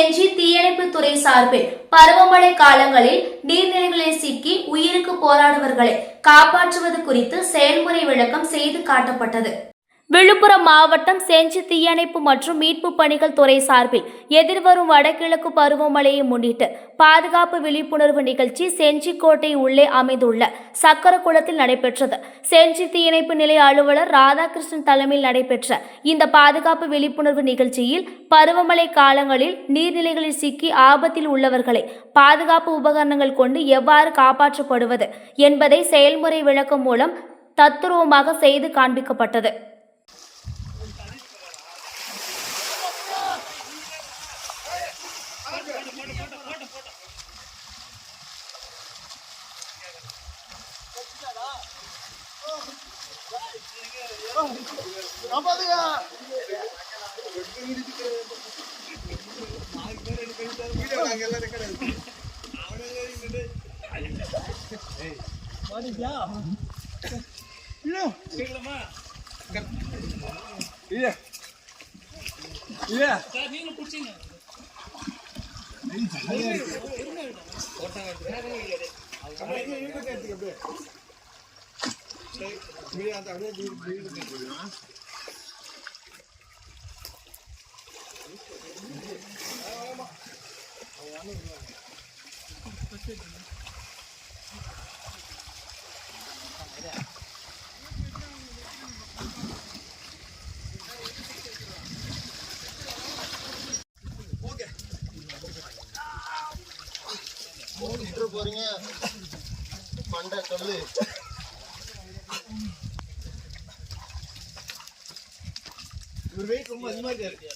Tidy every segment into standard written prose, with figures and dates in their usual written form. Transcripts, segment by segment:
செஞ்சி தீயணைப்புத்துறை சார்பில் பருவமழை காலங்களில் நீர்நிலைகளில் சிக்கி உயிருக்கு போராடுவர்களை காப்பாற்றுவது குறித்து செயல்முறை விளக்கம் செய்து காட்டப்பட்டது. விழுப்புரம் மாவட்டம் செஞ்சி தீயணைப்பு மற்றும் மீட்பு பணிகள் துறை சார்பில் எதிர்வரும் வடகிழக்கு பருவமழையை முன்னிட்டு பாதுகாப்பு விழிப்புணர்வு நிகழ்ச்சி செஞ்சி கோட்டை உள்ளே அமைந்துள்ள சக்கரக்குளத்தில் நடைபெற்றது. செஞ்சி தீயணைப்பு நிலைய அலுவலர் ராதாகிருஷ்ணன் தலைமையில் நடைபெற்ற இந்த பாதுகாப்பு விழிப்புணர்வு நிகழ்ச்சியில் பருவமழை காலங்களில் நீர்நிலைகளில் சிக்கி ஆபத்தில் உள்ளவர்களை பாதுகாப்பு உபகரணங்கள் கொண்டு எவ்வாறு காப்பாற்றப்படுவது என்பதை செயல்முறை விளக்கம் மூலம் தத்துரூபமாக செய்து காண்பிக்கப்பட்டது. போறீங்க பண்டை கல்லு ஒரு வெயிட் ரொம்ப அதிகமா இருக்கு.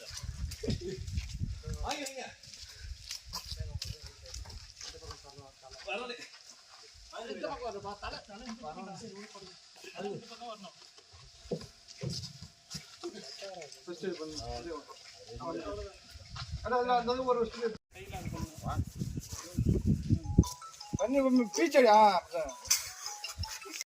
பண்ணி பீச்சடியா